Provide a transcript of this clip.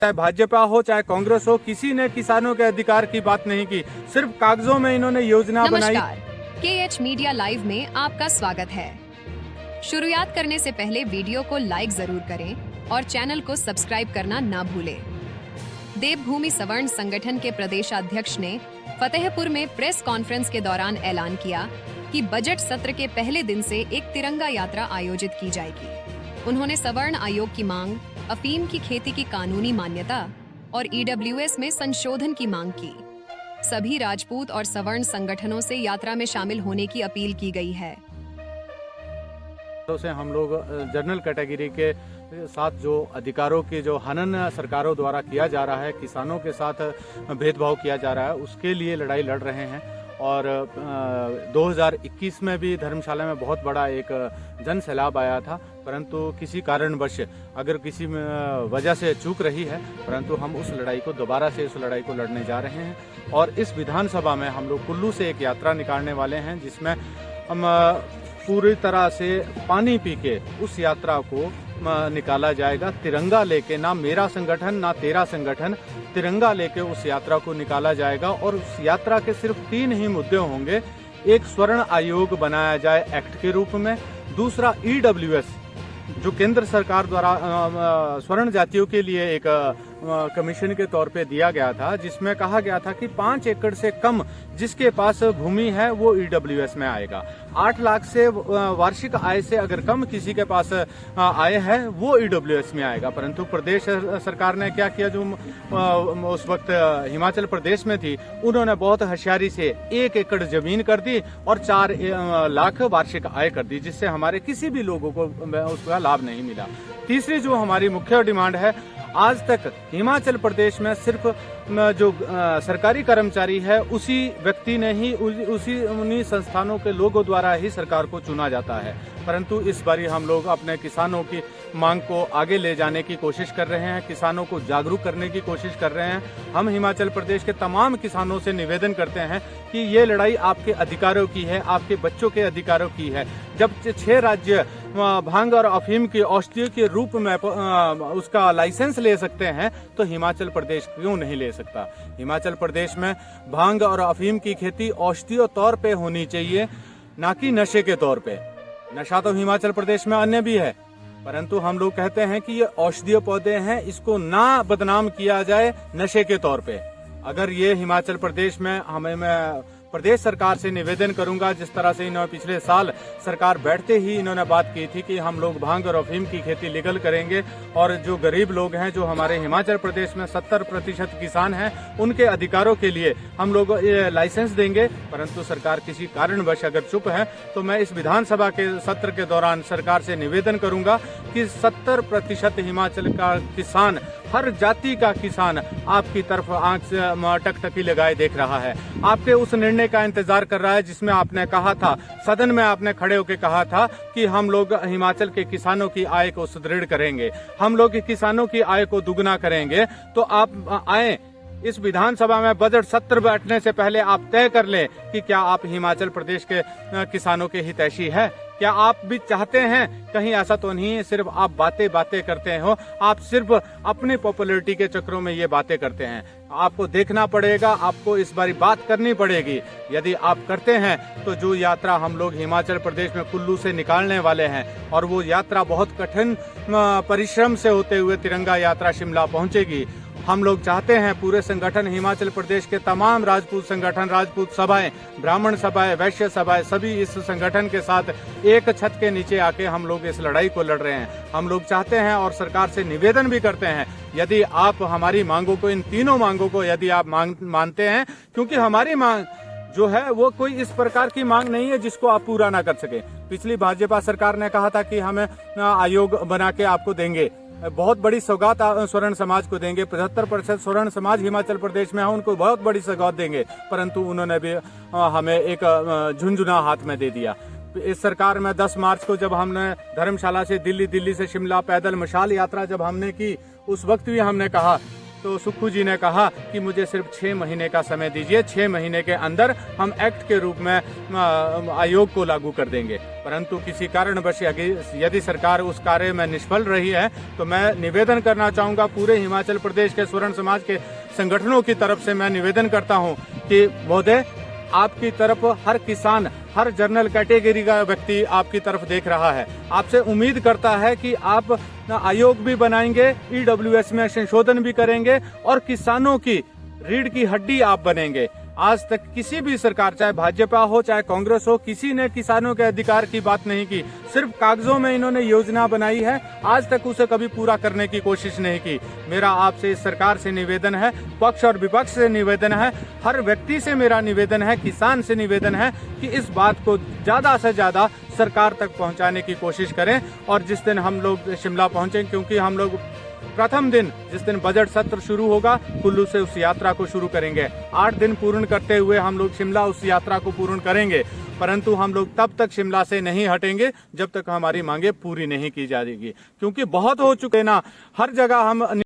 चाहे भाजपा हो चाहे कांग्रेस हो, किसी ने किसानों के अधिकार की बात नहीं की। सिर्फ कागजों में इन्होंने योजना बनाई। नमस्कार, KH मीडिया लाइव में आपका स्वागत है। शुरुआत करने से पहले वीडियो को लाइक जरूर करें और चैनल को सब्सक्राइब करना ना भूलें। देवभूमि सवर्ण संगठन के प्रदेशाध्यक्ष ने फतेहपुर में प्रेस कॉन्फ्रेंस के दौरान ऐलान किया कि बजट सत्र के पहले दिन से एक तिरंगा यात्रा आयोजित की जाएगी। उन्होंने सवर्ण आयोग की मांग, अफीम की खेती की कानूनी मान्यता और EWS में संशोधन की मांग की। सभी राजपूत और सवर्ण संगठनों से यात्रा में शामिल होने की अपील की गई है। तो से हम लोग जनरल कैटेगरी के साथ जो अधिकारों की जो हनन सरकारों द्वारा किया जा रहा है, किसानों के साथ भेदभाव किया जा रहा है, उसके लिए लड़ाई लड़ रहे हैं। और 2021 में भी धर्मशाला में बहुत बड़ा एक जन सैलाब आया था, परंतु किसी कारणवश अगर किसी वजह से चूक रही है, परंतु हम उस लड़ाई को दोबारा से इस लड़ाई को लड़ने जा रहे हैं। और इस विधानसभा में हम लोग कुल्लू से एक यात्रा निकालने वाले हैं, जिसमें हम पूरी तरह से पानी पी के उस यात्रा को निकाला जाएगा। तिरंगा लेके, ना मेरा संगठन ना तेरा संगठन, तिरंगा लेके उस यात्रा को निकाला जाएगा। और उस यात्रा के सिर्फ 3 ही मुद्दे होंगे। एक, स्वर्ण आयोग बनाया जाए एक्ट के रूप में। दूसरा, EWS जो केंद्र सरकार द्वारा स्वर्ण जातियों के लिए एक कमीशन के तौर पे दिया गया था, जिसमें कहा गया था कि 5 एकड़ से कम जिसके पास भूमि है वो EWS में आएगा। 8 लाख से वार्षिक आय से अगर कम किसी के पास आय है वो EWS में आएगा। परंतु प्रदेश सरकार ने क्या किया, जो उस वक्त हिमाचल प्रदेश में थी, उन्होंने बहुत होशियारी से 1 एकड़ जमीन कर दी और 4 लाख वार्षिक आय कर दी, जिससे हमारे किसी भी लोगों को उसका लाभ नहीं मिला। तीसरी जो हमारी मुख्य डिमांड है, आज तक हिमाचल प्रदेश में सिर्फ जो सरकारी कर्मचारी है उसी व्यक्ति ने ही उन्हीं संस्थानों के लोगों द्वारा ही सरकार को चुना जाता है। परंतु इस बारी हम लोग अपने किसानों की मांग को आगे ले जाने की कोशिश कर रहे हैं, किसानों को जागरूक करने की कोशिश कर रहे हैं। हम हिमाचल प्रदेश के तमाम किसानों से निवेदन करते हैं कि ये लड़ाई आपके अधिकारों की है, आपके बच्चों के अधिकारों की है। जब 6 राज्य भांग और अफीम की औषधि के रूप में उसका लाइसेंस ले सकते हैं, तो हिमाचल प्रदेश क्यों नहीं ले सकता। हिमाचल प्रदेश में भांग और अफीम की खेती औषधीय तौर पे होनी चाहिए, ना कि नशे के तौर पे। नशा तो हिमाचल प्रदेश में अन्य भी है, परंतु हम लोग कहते हैं कि ये औषधीय पौधे हैं, इसको ना बदनाम किया जाए नशे के तौर पे। अगर ये हिमाचल प्रदेश में मैं प्रदेश सरकार से निवेदन करूंगा, जिस तरह से इन्होंने पिछले साल सरकार बैठते ही इन्होंने बात की थी कि हम लोग भांग और अफीम की खेती लीगल करेंगे, और जो गरीब लोग हैं, जो हमारे हिमाचल प्रदेश में 70% किसान हैं, उनके अधिकारों के लिए हम लोग ये लाइसेंस देंगे। परंतु सरकार किसी कारणवश अगर चुप है, तो मैं इस विधानसभा के सत्र के दौरान सरकार से निवेदन करूंगा कि 70% हिमाचल का किसान, हर जाति का किसान आपकी तरफ आंख से टकटकी लगाए देख रहा है, आपके उस निर्णय का इंतजार कर रहा है, जिसमें आपने कहा था, सदन में आपने खड़े होकर कहा था कि हम लोग हिमाचल के किसानों की आय को सुदृढ़ करेंगे, हम लोग किसानों की आय को दुगना करेंगे। तो आप आए इस विधानसभा में बजट सत्र बैठने से पहले आप तय कर लें कि क्या आप हिमाचल प्रदेश के किसानों के हितैषी है। क्या आप भी चाहते हैं? कहीं ऐसा तो नहीं है सिर्फ आप बातें करते हो, आप सिर्फ अपनी पॉपुलैरिटी के चक्रों में ये बातें करते हैं। आपको देखना पड़ेगा, आपको इस बारी बात करनी पड़ेगी। यदि आप करते हैं तो जो यात्रा हम लोग हिमाचल प्रदेश में कुल्लू से निकालने वाले हैं, और वो यात्रा बहुत कठिन परिश्रम से होते हुए तिरंगा यात्रा शिमला पहुंचेगी। हम लोग चाहते हैं पूरे संगठन, हिमाचल प्रदेश के तमाम राजपूत संगठन, राजपूत सभाएं, ब्राह्मण सभाएं, वैश्य सभाएं, सभी इस संगठन के साथ एक छत के नीचे आके हम लोग इस लड़ाई को लड़ रहे हैं। हम लोग चाहते हैं और सरकार से निवेदन भी करते हैं, यदि आप हमारी मांगों को, इन तीनों मांगों को यदि आप मानते हैं, क्योंकि हमारी मांग जो है वो कोई इस प्रकार की मांग नहीं है जिसको आप पूरा ना कर सके। पिछली भाजपा सरकार ने कहा था कि हमें आयोग बना के आपको देंगे, बहुत बड़ी सौगात स्वर्ण समाज को देंगे, 75% स्वर्ण समाज हिमाचल प्रदेश में है, उनको बहुत बड़ी सौगात देंगे, परंतु उन्होंने भी हमें एक झुंझुना हाथ में दे दिया। इस सरकार में 10 मार्च को जब हमने धर्मशाला से दिल्ली, दिल्ली से शिमला पैदल मशाल यात्रा जब हमने की, उस वक्त भी हमने कहा तो सुक्खू जी ने कहा कि मुझे सिर्फ 6 महीने का समय दीजिए, 6 महीने के अंदर हम एक्ट के रूप में आयोग को लागू कर देंगे। परंतु किसी कारणवश यदि सरकार उस कार्य में निष्फल रही है तो मैं निवेदन करना चाहूंगा पूरे हिमाचल प्रदेश के स्वर्ण समाज के संगठनों की तरफ से मैं निवेदन करता हूं कि महोदय, आपकी तरफ हर किसान, हर जनरल कैटेगरी का व्यक्ति आपकी तरफ देख रहा है, आपसे उम्मीद करता है कि आप आयोग भी बनाएंगे, ईडब्ल्यूएस में संशोधन भी करेंगे और किसानों की रीढ़ की हड्डी आप बनेंगे। आज तक किसी भी सरकार, चाहे भाजपा हो चाहे कांग्रेस हो, किसी ने किसानों के अधिकार की बात नहीं की। सिर्फ कागजों में इन्होंने योजना बनाई है, आज तक उसे कभी पूरा करने की कोशिश नहीं की। मेरा आपसे इस सरकार से निवेदन है, पक्ष और विपक्ष से निवेदन है, हर व्यक्ति से मेरा निवेदन है, किसान से निवेदन है कि इस बात को ज्यादा से ज्यादा सरकार तक पहुंचाने की कोशिश करें। और जिस दिन हम लोग शिमला पहुंचे, क्योंकि हम लोग प्रथम दिन जिस दिन बजट सत्र शुरू होगा, कुल्लू से उस यात्रा को शुरू करेंगे। 8 दिन पूर्ण करते हुए हम लोग शिमला उस यात्रा को पूर्ण करेंगे, परंतु हम लोग तब तक शिमला से नहीं हटेंगे जब तक हमारी मांगे पूरी नहीं की जाएगी, क्योंकि बहुत हो चुके ना, हर जगह हम